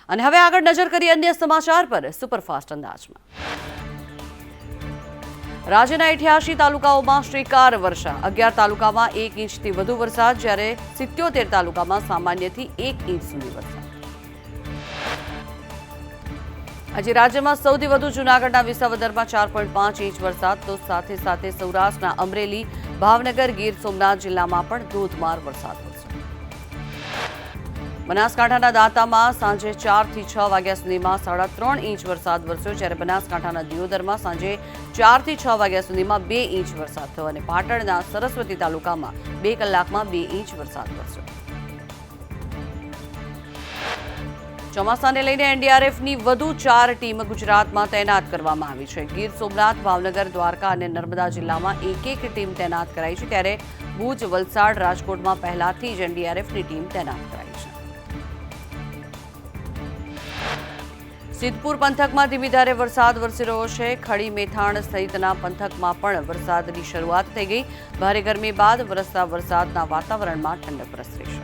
અને હવે આગળ નજર કરીએ અન્ય સમાચાર પર સુપરફાસ્ટ અંદાજમાં। રાજ્યના 88 તાલુકાઓમાં શ્રીકાર વર્ષા, 11 તાલુકામાં 1 ઇંચથી વધુ વરસાદ, જ્યારે 77 તાલુકામાં સામાન્યથી 1 ઇંચ સુધી વરસાદ। આજે રાજ્યમાં સૌથી વધુ જૂનાગઢના વિસાવદરમાં 4.5 ઇંચ વરસાદ, તો સાથે સાથે સૌરાષ્ટ્રના અમરેલી, ભાવનગર, ગીર સોમનાથ જિલ્લામાં પણ ધોધમાર વરસાદ વરસ્યો। બનાસકાંઠાના દાંતામાં સાંજે 4 થી 6 વાગ્યા સુધીમાં 3.5 ઇંચ વરસાદ વરસ્યો, જ્યારે બનાસકાંઠાના દિયોદરમાં સાંજે 4 થી 6 વાગ્યા સુધીમાં 2 ઇંચ વરસાદ થયો અને પાટણના સરસ્વતી તાલુકામાં 2 કલાકમાં 2 ઇંચ વરસાદ વરસ્યો। ચોમાસાને લઈને એનડીઆરએફની વધુ 4 ટીમ ગુજરાતમાં તૈનાત કરવામાં આવી છે। ગીર સોમનાથ, ભાવનગર, દ્વારકા અને નર્મદા જિલ્લામાં એક ટીમ તૈનાત કરાઈ છે, ત્યારે ભુજ, વલસાડ, રાજકોટમાં પહેલાથી જ એનડીઆરએફની ટીમ તૈનાત કરાઈ છે। સિદ્ધપુર પંથકમાં ધીમી ધારે વરસાદ વરસી રહ્યો છે। ખડી, મેથાણ સહિતના પંથકમાં પણ વરસાદની શરૂઆત થઈ ગઈ। ભારે ગરમી બાદ વરસતા વરસાદના વાતાવરણમાં ઠંડક પ્રસરી છે।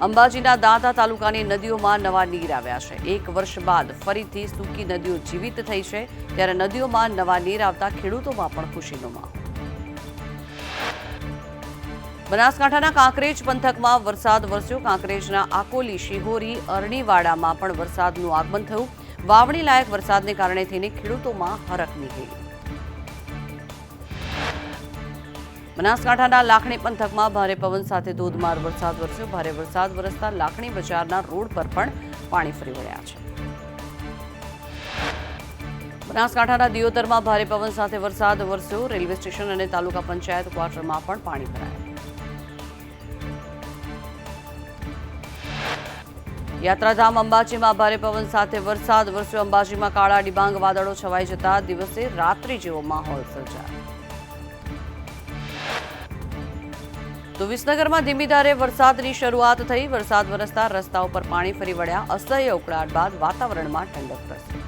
અંબાજીના દાંતા તાલુકાની નદીઓમાં નવા નીર આવ્યા છે। 1 વર્ષ બાદ ફરીથી સૂકી નદીઓ જીવિત થઈ છે, ત્યારે નદીઓમાં નવા નીર આવતા ખેડૂતોમાં પણ ખુશીનો માહોલ। બનાસકાંઠાના કાંકરેજ પંથકમાં વરસાદ વરસ્યો। કાંકરેજના આકોલી, શિહોરી, અરણીવાડામાં પણ વરસાદનું આગમન થયું। વાવણી લાયક વરસાદને કારણે થઈને ખેડૂતોમાં હરખની ગઈ। બનાસકાંઠાના લાખણી પંથકમાં ભારે પવન સાથે ધોધમાર વરસાદ વરસ્યો। ભારે વરસાદ વરસતા લાખણી બજારના રોડ પર પણ પાણી ફરી વળ્યા છે। બનાસકાંઠાના દિયોદરમાં ભારે પવન સાથે વરસાદ વરસ્યો। રેલવે સ્ટેશન અને તાલુકા પંચાયત ક્વાર્ટરમાં પણ પાણી ભરાયા। યાત્રાધામ અંબાજીમાં ભારે પવન સાથે વરસાદ વરસ્યો। અંબાજીમાં કાળા ડિબાંગ વાદળો છવાઈ જતા દિવસે રાત્રિ જેવો માહોલ સર્જાયો। તો વિસનગરમાં ધીમી ધારે વરસાદની શરૂઆત થઈ। વરસાદ વરસતા રસ્તાઓ પર પાણી ફરી વળ્યા। અસહ્ય ઉકળાટ બાદ વાતાવરણમાં ઠંડક પ્રસરી।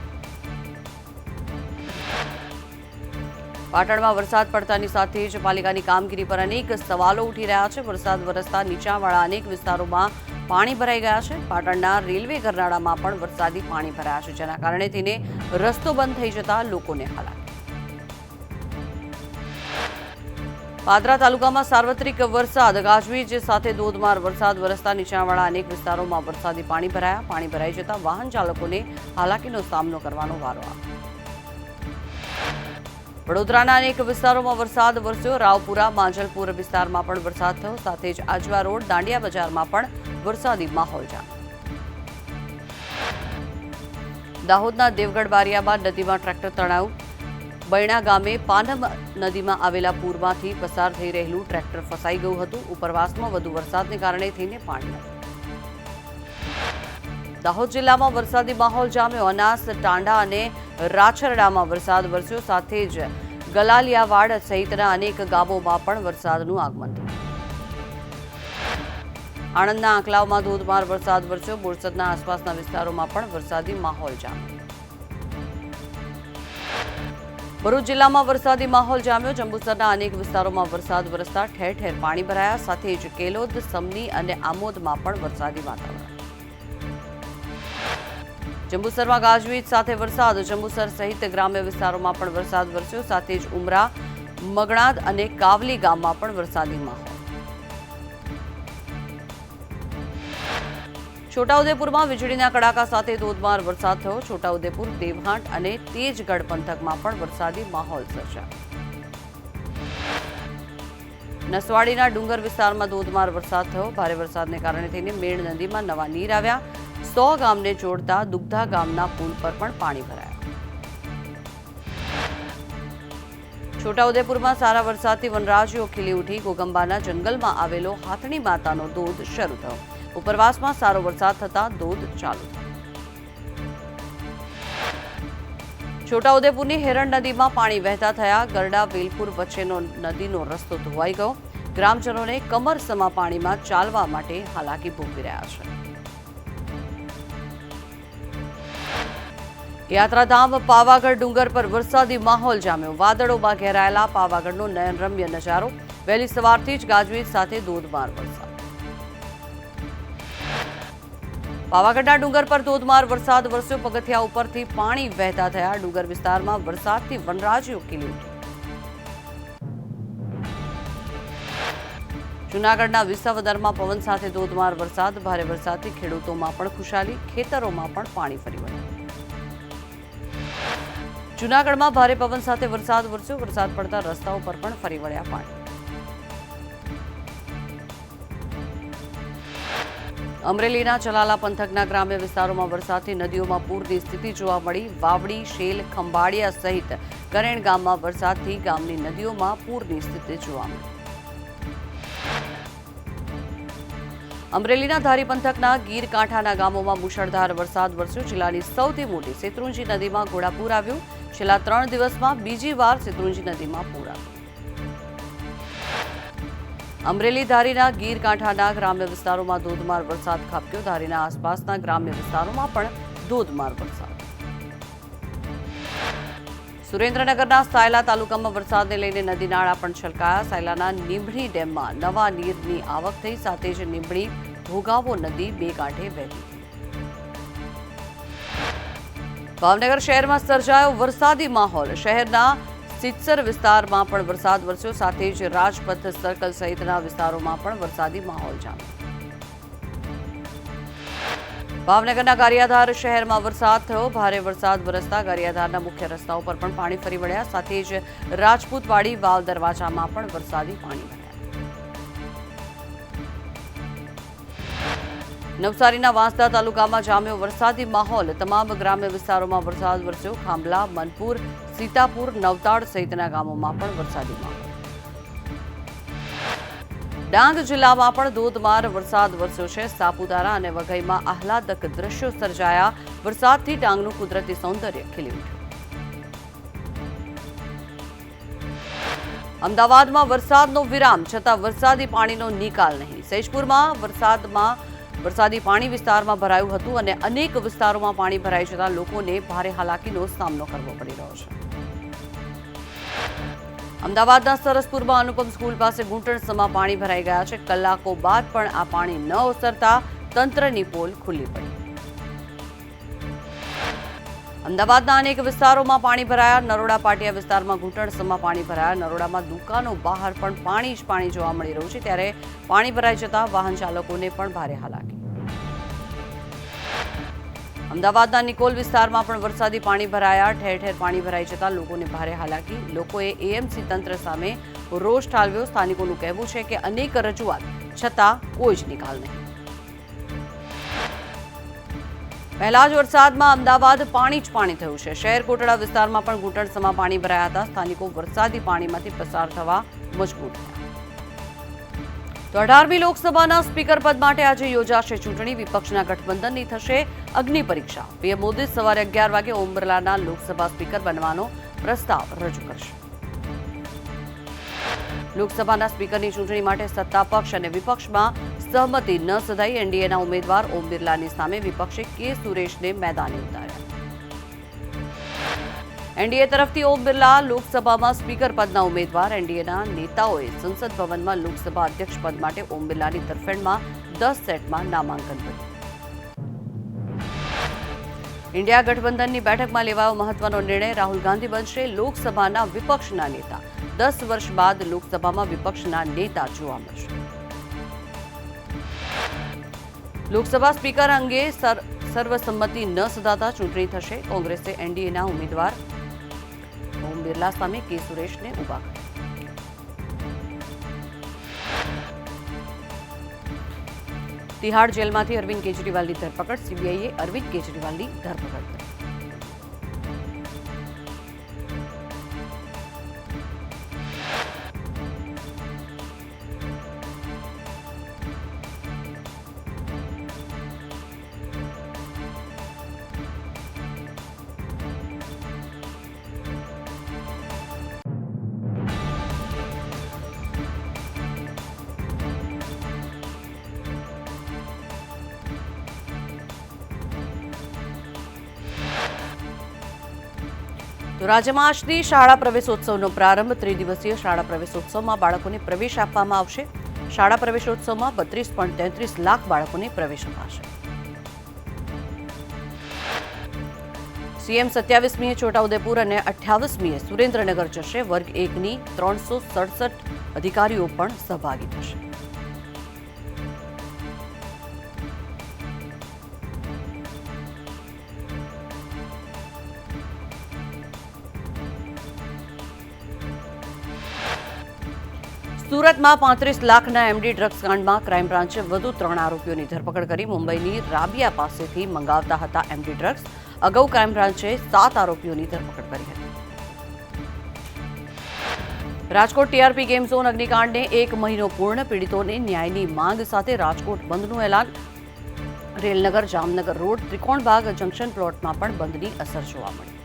પાટણમાં વરસાદ પડતાની સાથે જ પાલિકાની કામગીરી પર અનેક સવાલો ઉઠી રહ્યા છે। વરસાદ વરસતા નીચાણવાળા અનેક વિસ્તારોમાં પાણી ભરાઈ ગયા છે। પાટણના રેલવે ગરનાળામાં પણ વરસાદી પાણી ભરાયા છે, જેના કારણે તેને રસ્તો બંધ થઈ જતા લોકોને હાલાકી। પાદરા તાલુકામાં સાર્વત્રિક વરસાદ, ગાજવીજ સાથે ધોધમાર વરસાદ વરસતા નીચાણવાળા અનેક વિસ્તારોમાં વરસાદી પાણી ભરાયા। પાણી ભરાઈ જતા વાહન ચાલકોને હાલાકીનો સામનો કરવાનો વારો આવ્યો। વડોદરાના અનેક વિસ્તારોમાં વરસાદ વરસ્યો। રાવપુરા, માંજલપુર વિસ્તારમાં પણ વરસાદ થયો, સાથે જ આજવા રોડ, દાંડિયા બજારમાં પણ વરસાદી માહોલ જામ્યો। દાહોદના દેવગઢ બારિયામાં નદીમાં ટ્રેક્ટર તણાયું। બૈણા ગામે પાનમ નદીમાં આવેલા પૂરમાંથી પસાર થઈ રહેલું ટ્રેક્ટર ફસાઈ ગયું હતું। ઉપરવાસમાં વધુ વરસાદને કારણે થઈને પાણી આવ્યું। દાહોદ જિલ્લામાં વરસાદી માહોલ જામ્યો। અનાસ, ટાંડા અને રાછરડામાં વરસાદ વરસ્યો, સાથે જ ગલાલિયાવાડ સહિતના અનેક ગામોમાં પણ વરસાદનું આગમન થયું। આણંદના આંકલાવમાં ધોધમાર વરસાદ વરસ્યો। બોરસદના આસપાસના વિસ્તારોમાં પણ વરસાદી માહોલ જામ્યો। ભરૂચ જિલ્લામાં વરસાદી માહોલ જામ્યો। જંબુસરના અનેક વિસ્તારોમાં વરસાદ વરસતા ઠેર ઠેર પાણી ભરાયા, સાથે જ કેલોદ, સમની અને આમોદમાં પણ વરસાદી વાતાવરણ। જંબુસરમાં ગાજવીજ સાથે વરસાદ। જંબુસર સહિત ગ્રામ્ય વિસ્તારોમાં પણ વરસાદ વરસ્યો, સાથે જ ઉમરા, મગણાદ અને કાવલી ગામમાં પણ વરસાદી માહોલ। છોટાઉદેપુરમાં વીજળીના કડાકા સાથે ધોધમાર વરસાદ થયો। છોટાઉદેપુર, દેવહાટ અને તેજગઢ પંથકમાં પણ વરસાદી માહોલ સર્જાયો। નસવાડીના ડુંગર વિસ્તારમાં ધોધમાર વરસાદ થયો। ભારે વરસાદને કારણે થઈને મેણ નદીમાં નવા નીર આવ્યા। 100 ગામને જોડતા દુગ્ધા ગામના પુલ પર પણ પાણી ભરાયા। છોટાઉદેપુરમાં સારા વરસાદથી વનરાજીઓ ખીલી ઉઠી। ગોગંબાના જંગલમાં આવેલો હાથણી માતાનો ધોધ શરૂ થયો। ઉપરવાસમાં સારો વરસાદ થતા ધોધ ચાલુ થયો। છોટાઉદેપુરની હેરણ નદીમાં પાણી વહેતા થયા। ગરડા, વેલપુર વચ્ચેનો નદીનો રસ્તો ધોવાઈ ગયો। ગ્રામજનોને કમરસમા પાણીમાં ચાલવા માટે હાલાકી ભોગવી રહ્યા છે। યાત્રાધામ પાવાગઢ ડુંગર પર વરસાદી માહોલ જામ્યો। વાદળોમાં ઘેરાયેલા પાવાગઢનો નયનરમ્ય નજારો। વહેલી સવારથી જ ગાજવીજ સાથે ધોધમાર વરસાદ। પાવાગઢના ડુંગર પર ધોધમાર વરસાદ વરસ્યો, પગથિયા ઉપરથી પાણી વહેતા થયા, ડુંગર વિસ્તારમાં વરસાદથી વનરાજીઓ ખીલી ઉઠી. જૂનાગઢના વિસાવદરમાં પવન સાથે ધોધમાર વરસાદ, ભારે વરસાદથી ખેડૂતોમાં પણ ખુશાલી, ખેતરોમાં પણ પાણી ફરી વળ્યા. જૂનાગઢમાં ભારે પવન સાથે વરસાદ વરસ્યો, વરસાદ પડતા રસ્તાઓ પર પણ ફરી વળ્યા પાણી. અમરેલીના ચલાલા પંથકના ગ્રામ્ય વિસ્તારોમાં વરસાદથી નદીઓમાં પૂરની સ્થિતિ જોવા મળી. વાવડી, શેલ, ખંભાળિયા સહિત કરેણ ગામમાં વરસાદથી ગામની નદીઓમાં પૂરની સ્થિતિ જોવા મળી. અમરેલીના ધારી પંથકના ગીર કાંઠાના ગામોમાં મુશળધાર વરસાદ વરસ્યો. જિલ્લાની સૌથી મોટી શેત્રુંજી નદીમાં ઘોડાપૂર આવ્યું. છેલ્લા 3 દિવસમાં બીજી વાર શેત્રુંજી નદીમાં પૂર આવ્યું. અમરેલી ધારીના ગીર કાંઠાના ગ્રામ્ય વિસ્તારોમાં ધોધમાર વરસાદ ખાબક્યો. ધારીના આસપાસના ગ્રામ્ય વિસ્તારોમાં પણ ધોધમાર વરસાદ. સુરેન્દ્રનગરના સાયલા તાલુકામાં વરસાદને લઈને નદી નાળા પણ છલકાયા. સાયલાના નીમડી ડેમમાં નવા નીરની આવક થઈ, સાથે જ નીમડી ભોગાવો નદી બે કાંઠે વહેતી હતી. ભાવનગર શહેરમાં સર્જાયો વરસાદી માહોલ. શહેરના સિત્સર વિસ્તારમાં પણ વરસાદ વરસ્યો, સાથે જ રાજપથ સર્કલ સહિતના વિસ્તારોમાં પણ વરસાદી માહોલ જામ્યો. ભાવનગરના ગારિયાધાર શહેરમાં વરસાદ થયો. ભારે વરસાદ વરસતા ગારિયાધારના મુખ્ય રસ્તાઓ પર પણ પાણી ફરી વળ્યા, સાથે જ રાજપૂતવાડી વાવ દરવાજામાં પણ વરસાદી પાણી ભરાયા. નવસારીના વાંસદા તાલુકામાં જામ્યો વરસાદી માહોલ. તમામ ગ્રામ્ય વિસ્તારોમાં વરસાદ વરસ્યો. ખાંભલા, મનપુર, સીતાપુર, નવતાડ સહિતના ગામોમાં પણ વરસાદી માહોલ. ડાંગ જિલ્લામાં પણ ધોધમાર વરસાદ વરસ્યો છે. સાપુતારા અને વઘઈમાં આહલાદક દ્રશ્યો સર્જાયા. વરસાદથી ડાંગનું કુદરતી સૌંદર્ય ખીલી ઉઠ્યું. અમદાવાદમાં વરસાદનો વિરામ છતાં વરસાદી પાણીનો નિકાલ નહીં. સૈજપુરમાં વરસાદી પાણી વિસ્તારમાં ભરાયું હતું અને અનેક વિસ્તારોમાં પાણી ભરાઈ જતા લોકોને ભારે હાલાકીનો સામનો કરવો પડી રહ્યો છે. અમદાવાદના સરસપુરમાં અનુપમ સ્કૂલ પાસે ઘૂંટણસમાં પાણી ભરાઈ ગયા છે. કલાકો બાદ પણ આ પાણી ન ઓસરતા તંત્રની પોલ ખુલ્લી પડી. અમદાવાદના અનેક વિસ્તારોમાં પાણી ભરાયા. નરોડા પાટિયા વિસ્તારમાં ઘૂંટણસમાં પાણી ભરાયા. નરોડામાં દુકાનો બહાર પણ પાણી જ પાણી જોવા મળી રહ્યું છે, ત્યારે પાણી ભરાઈ જતા વાહન ચાલકોને પણ ભારે હાલાકી. અમદાવાદના નિકોલ વિસ્તારમાં પણ વરસાદી પાણી ભરાયા. ઠેર ઠેર પાણી ભરાઈ જતા લોકોને ભારે હાલાકી. લોકોએ એએમસી તંત્ર સામે રોષ ઠાલવ્યો. સ્થાનિકોનું કહેવું છે કે અનેક રજૂઆત છતાં કોઈ જ નિકાલ નહીં. પહેલા જ વરસાદમાં અમદાવાદ પાણી જ પાણી થયું છે. શહેર કોટડા વિસ્તારમાં પણ ઘૂંટણસમાં પાણી ભરાયા હતા. સ્થાનિકો વરસાદી પાણીમાંથી પસાર થવા મજબૂર થયા. તો 18મી લોકસભાના સ્પીકર પદ માટે આજે યોજાશે ચૂંટણી. વિપક્ષના ગઠબંધનની થશે અગ્નિ પરીક્ષા. પીએમ મોદી સવારે 11 વાગે ઓમ બિરલાના લોકસભા સ્પીકર બનવાનો પ્રસ્તાવ રજૂ કરશે. લોકસભાના સ્પીકરની ચૂંટણી માટે સત્તા પક્ષ અને વિપક્ષમાં સહમતિ ન સધાઈ. એનડીએના ઉમેદવાર ઓમ બિરલાની સામે વિપક્ષે કે સુરેશને મેદાને ઉતાર્યા. એનડીએ તરફથી ઓમ બિરલા લોકસભામાં સ્પીકર પદના ઉમેદવાર. એનડીએના નેતાઓએ સંસદ ભવનમાં લોકસભા અધ્યક્ષ પદ માટે ઓમ બિરલાની તરફેણમાં 10 સેટમાં નામાંકન કર્યું. ઇન્ડિયા ગઠબંધનની બેઠકમાં લેવાયો મહત્વનો નિર્ણય. રાહુલ ગાંધી બનશે લોકસભાના વિપક્ષના નેતા. 10 વર્ષ બાદ લોકસભામાં વિપક્ષના નેતા જોવા મળશે. લોકસભા સ્પીકર અંગે સર્વસંમતિ ન સધાતા ચૂંટણી થશે. કોંગ્રેસે એનડીએના ઉમેદવાર ઓમ બિરલા સામે કે સુરેશને ઉભા કર્યા. તિહાડ જેલમાંથી અરવિંદ કેજરીવાલની ધરપકડ. સીબીઆઈએ અરવિંદ કેજરીવાલની ધરપકડ કરી. તો રાજ્યમાં આજથી શાળા પ્રવેશોત્સવનો પ્રારંભ. ત્રિદિવસીય શાળા પ્રવેશોત્સવમાં બાળકોને પ્રવેશ આપવામાં આવશે. શાળા પ્રવેશોત્સવમાં 32.33 લાખ બાળકોને પ્રવેશ અપાશે. સીએમ 27મીએ છોટાઉદેપુર અને 28મીએ સુરેન્દ્રનગર જશે. વર્ગ 1ની 367 અધિકારીઓ પણ સહભાગી થશે. સુરતમાં 35 લાખના એમડી ડ્રગ્સ કાંડમાં ક્રાઇમ બ્રાન્ચે વધુ 3 આરોપીઓની ધરપકડ કરી. મુંબઈની રાબિયા પાસેથી મંગાવતા હતા એમડી ડ્રગ્સ. અગાઉ ક્રાઇમ બ્રાન્ચે 7 આરોપીઓની ધરપકડ કરી હતી. રાજકોટ ટીઆરપી ગેમ ઝોન અગ્નિકાંડને 1 મહિનો પૂર્ણ. પીડિતોને ન્યાયની માંગ સાથે રાજકોટ બંધનું એલાન. રેલનગર જામનગર રોડ ત્રિકોણબાગ જંકશન પ્લોટમાં પણ બંધની અસર જોવા મળી.